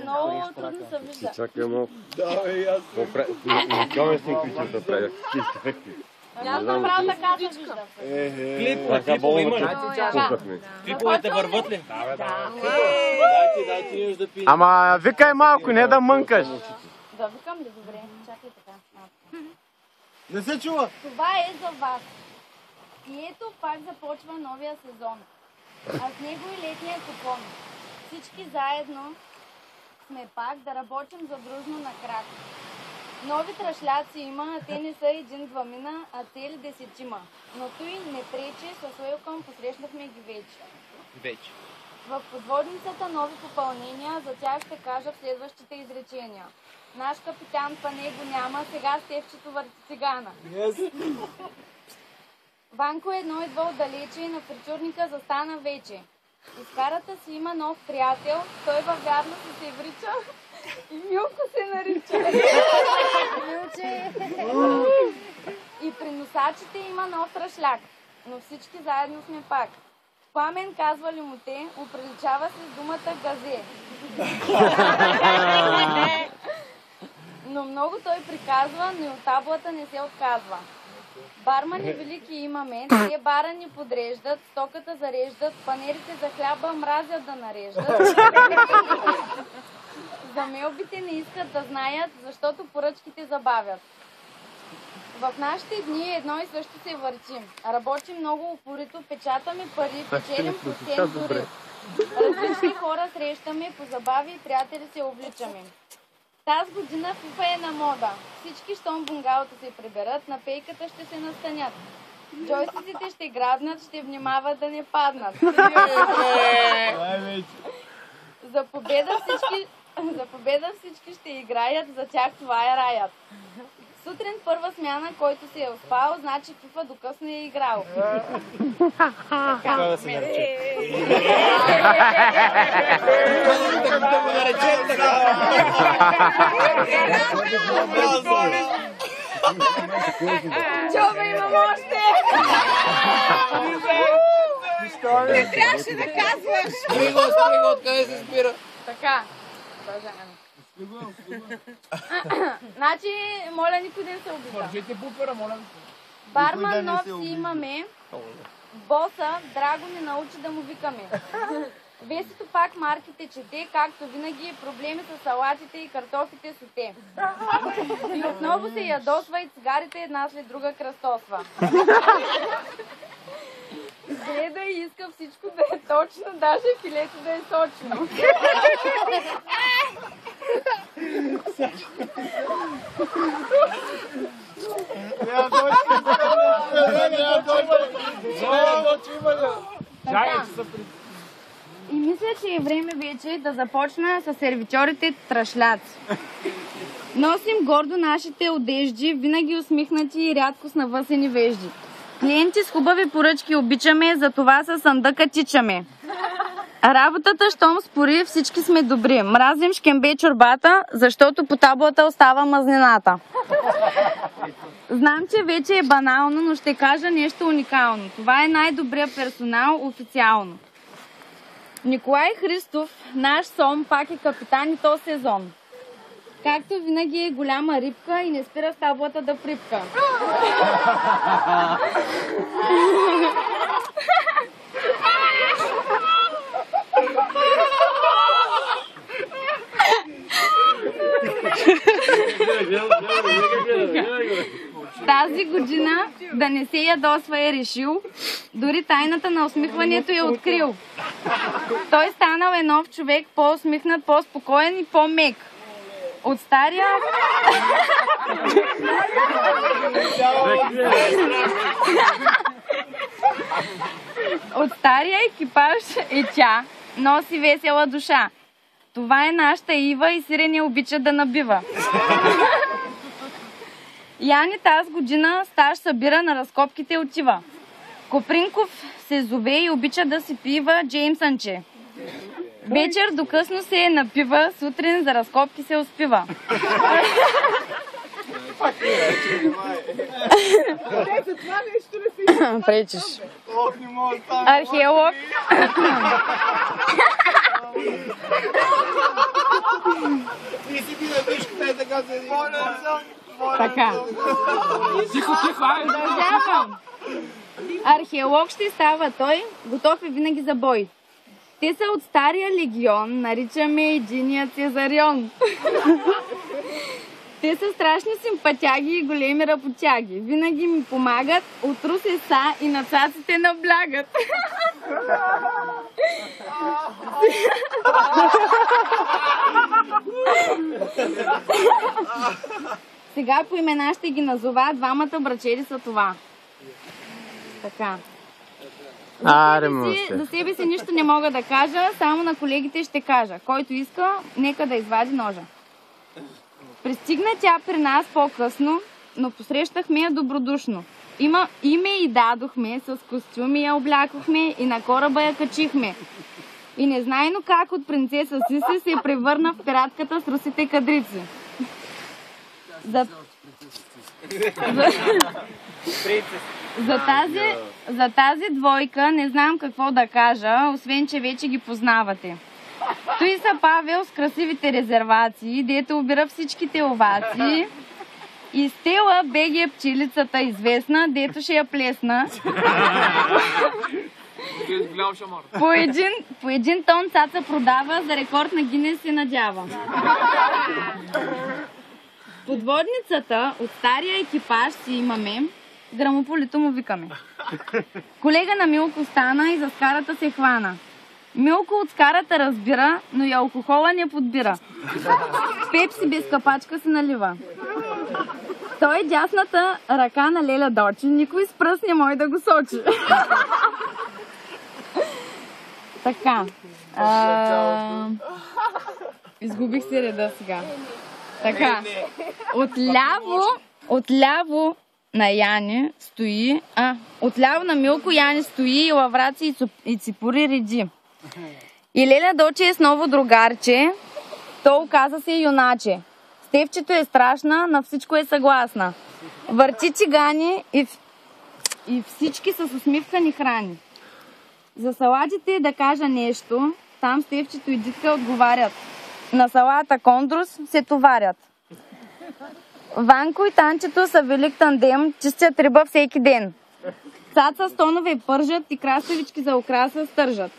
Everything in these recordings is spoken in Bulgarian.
Много трудно се вижда. Чакай малко. Да, бе, ясно. Уникален снимки, че да правя. Чисти ефекти. Аз направо така се вижда. Клипове има ли? Клиповете върват ли? Да. Дайте ние да пием. Ама викай малко, не да мънкаш. Да, викам ли? Добре. Чакай така. Не се чува. Това е за вас. И ето пак започва новия сезон. А с него и летния купон. Всички заедно сме пак да работим задружно на крак. Нови трашляци има, а те не са един-двамина, а цели 10. Но той не пречи, с Уелкъм посрещнахме ги вече. В подводницата нови попълнения, за тях ще кажа в следващите изречения. Наш капитан па него няма, сега Стефчето върти цигана. Ванко едно идва отдалече и на причурника застана вече. Изкарата си има нов приятел, той във вярност се врича и Милко се нарича. И при носачите има нов трашляк, но всички заедно сме пак. Пламен, казва ли му те, оприличава се с думата газе. Но много той приказва, но и от таблата не се отказва. Бармани велики имаме, те бара ни подреждат, стоката зареждат, панерите за хляба мразят да нареждат. За мелбите не искат да знаят, защото поръчките забавят. В нашите дни едно и също се въртим. Работим много упорито, печатаме пари, печелим процент дори. Различни хора срещаме, по забави и приятели се обличаме. Тази година фуфа е на мода. Всички, щом бунгалото се приберат, на пейката ще се настанят. Джойстиците ще грабнат, ще внимават да не паднат. За победа всички ще играят, за тях това е раят. Сутрин първа смяна, който се е успал, значи фуфа до късно е играл. Така да се нарече. Чоба, имам още! Не трябваше да казваш. Спри го, откъде се спира? Така. Значи, моля никой да не се обижда. Вържете бупера, моля. Барман нов си имаме. Боса, Драго ни научи да му викаме. Весето пак марките чете, както винаги проблеми с салатите и картофите соте. И отново се ядосва и цигарите една след друга кръстосва. Гледа и иска всичко да е точно, даже филето да е сочно. И мисля, че е време вече да започна с сервитьорите трашляци. Носим гордо нашите одежди, винаги усмихнати и рядко с навъсени вежди. Клиенти с хубави поръчки обичаме, затова със съндъка тичаме. Работата, щом спори, всички сме добри. Мразим шкембе чорбата, защото по таблата остава мазнината. Знам, че вече е банално, но ще кажа нещо уникално. Това е най-добрият персонал официално. Николай Христов, наш сом, пак е капитан и то сезон. Както винаги е голяма рибка и не спира с таблата да припка. Тази година да не се ядосва е решил, дори тайната на усмихването е открил. Той станал е нов човек, по-усмихнат, по-спокоен и по-мек. От стария... От стария екипаж е тя, носи весела душа. Това е нашата Ива и Сирене обича да набива. Яни тази година стаж събира, на разкопките отива. Копринков се зове и обича да си пива Джеймсънче. Вечер до късно се напива, сутрин за разкопки се успива. Пречиш. Археолог. Така. Продължавам. Археолог ще става той, готов е винаги за бой. Те са от стария легион, наричаме единия Цезарион. Те са страшни симпатяги и големи работяги. Винаги ми помагат, от Русе са и на цаците наблягат. Сега по имена ще ги назова, двамата брачери са това. Така. За себе си нищо не мога да кажа, само на колегите ще кажа. Който иска, нека да извади ножа. Пристигна тя при нас по-късно, но посрещахме я добродушно. Име и дадохме, с костюми я облякохме и на кораба я качихме. И незнайно как от принцеса Сиси се превърна в пиратката с русите кадрици. За тази двойка не знам какво да кажа, освен че вече ги познавате. Той са Павел с красивите резервации, дето обира всичките овации. И Стела БГ пчелицата известна, дето ще я плесна. По един тон цаца продава, за рекорд на Гинес се надява. Подводницата от стария екипаж си имаме, Грамополито му викаме. Колега на Милко стана и за скарата се хвана. Милко от скарата разбира, но и алкохола не подбира. Пепси без капачка се налива. Той дясната ръка на Леля Дочи, никой с пръст не може да го сочи. Така. Изгубих си реда сега. Така. Отляво на Яни стои... Отляво на Милко Яни стои и лавраци и ципури реди. И Леля Дочи е с ново другарче, то оказа се юначе. Стефчето е страшна, на всичко е съгласна. Върти цигани и всички с усмивка ни храни. За салатите да кажа нещо, там Стефчето и Дитка отговарят. На салата Кондрус се товарят. Ванко и Танчето са велик тандем, чистят риба всеки ден. Цаца с тонове пържат и краставички за украса стържат.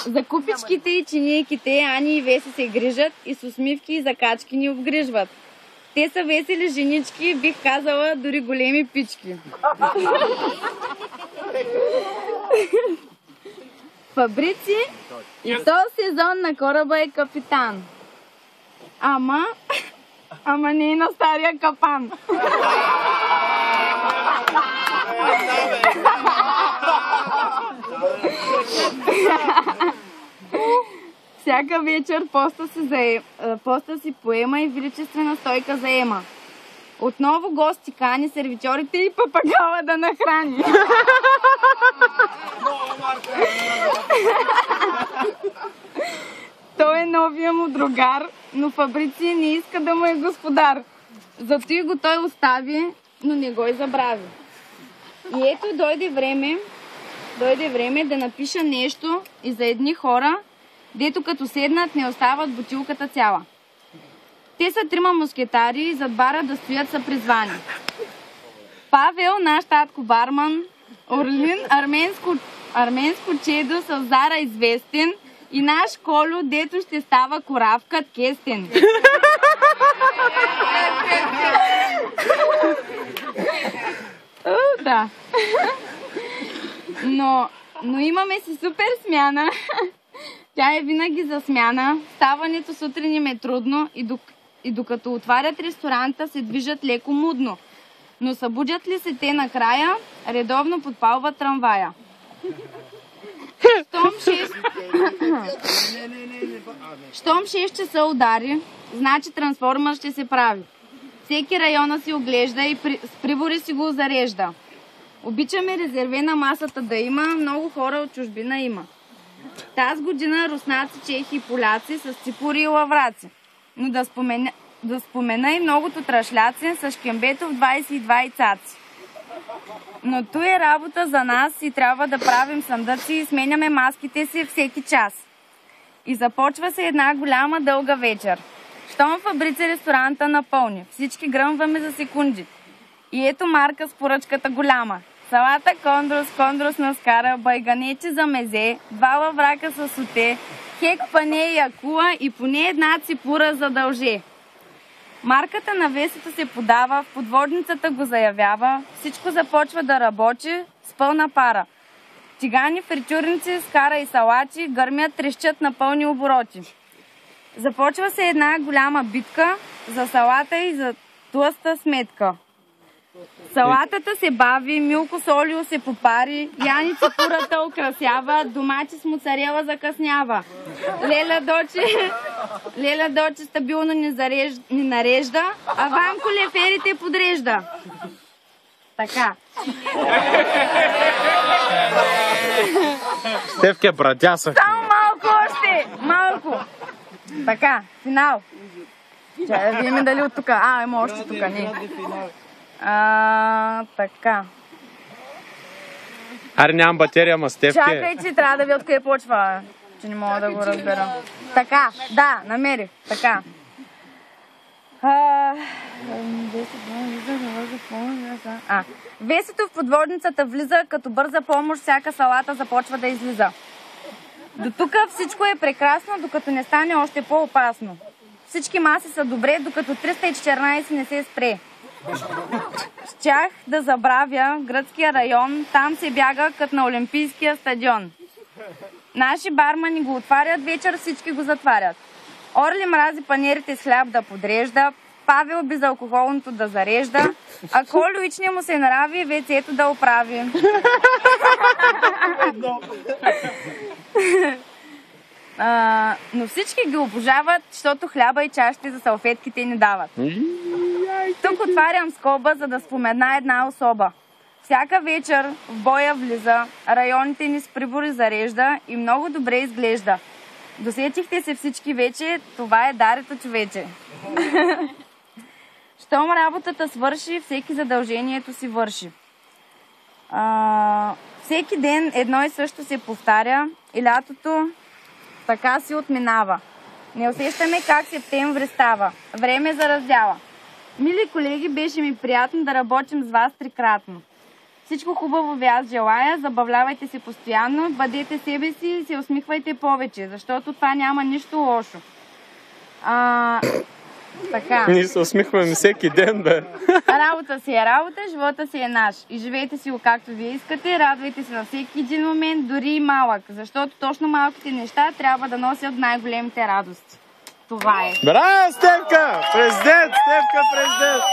За купичките и чинийките Ани и Веси се грижат и с усмивки и закачки ни обгрижват. Те са весели женички, бих казала, дори големи пички. Фабрици и този сезон на кораба е капитан. Ама не и на стария капан. Всяка вечер поста си поема и величествена стойка заема. Отново гости кани, сервитьорите и папагала да нахрани. Той е новия му другар, но Фабрици не иска да му е господар. Зато и го той остави, но не го и забрави. И ето дойде време да напиша нещо и за едни хора, дето като седнат не остават бутилката цяла. Те са трима мускетари и зад бара да стоят са призвани. Павел, наш татко барман, Орлин, арменско чедо с Зара известен и наш Колю, дето ще става коравкът кестен. Да. Но имаме си супер смяна. Тя е винаги за смяна. Ставането сутрин им е трудно и докато отварят ресторанта се движат леко мудно. Но събудят ли се те накрая, редовно подпалват трамвая. Щом 6 часа удари, значи трансформер ще се прави. Всеки района си оглежда и с прибори си го зарежда. Обичаме резервена масата да има, много хора от чужбина има. Таз година руснаци, чехи и поляци с ципури и лавраци. Но да спомена и многото трашляци с Шкембетов 22 и цаци. Но то е работа за нас и трябва да правим съндъци и сменяме маските си всеки час. И започва се една голяма дълга вечер. Щом Фабрица ресторанта напълни, всички гръмваме за секунди. И ето Марка с поръчката голяма. Салата кондрус на скара, байганечи за мезе, 2 лаврака с соте, хек, пане и акула и поне една ципура за дълже. Марката на Весето се подава, в подводницата го заявява, всичко започва да работи с пълна пара. Тигани, фритюрници, скара и салати гърмят, трещат на пълни обороти. Започва се една голяма битка за салата и за тлъста сметка. Салатата се бави, Милко с олио се попари, Яни ципурата украсява, домати с моцарела закъснява. Леля Доче стабилно ни нарежда, а Ванко леферите подрежда. Така. Стефке брадяса. Само малко още! Малко! Така, финал. Чай да видим дали от тук. Има още тук, не. Така. Аре, нямам батерия, ама Стефке. Чакай, че трябва да ви откъде почва, че не мога да го разбера. Така, да, намерих. Така. Весето в подводницата влиза, като бърза помощ всяка салата започва да излиза. До тук всичко е прекрасно, докато не стане още по-опасно. Всички маси са добре, докато 314 не се спре. Щях да забравя гръцкия район, там се бяга като на Олимпийския стадион. Наши бармани го отварят, вечер всички го затварят. Орли мрази панерите с хляб да подрежда, Павел безалкохолното да зарежда, а Колю ич му се нрави вецето да оправи. Но всички ги обожават, защото хляба и чашите за салфетките ни дават. Тук отварям скоба, за да спомена една особа. Всяка вечер в боя влиза, районите ни с прибори зарежда и много добре изглежда. Досетихте се всички вече, това е Дарето, човече. Щом работата свърши, всеки задължението си върши. Всеки ден едно и също се повтаря и лятото така си отминава. Не усещаме как септември става. Време за раздяла. Мили колеги, беше ми приятно да работим с вас трикратно. Всичко хубаво ви аз желая, забавлявайте се постоянно, бъдете себе си и се усмихвайте повече, защото това няма нищо лошо. Така. Ние се усмихваме всеки ден, бе. Работа си е работа, живота си е наш. И живейте си го както вие искате, радвайте се на всеки един момент, дори и малък, защото точно малките неща трябва да носят най-големите радости. Това е. Браво, Стефка! Президент! Стефка, президент!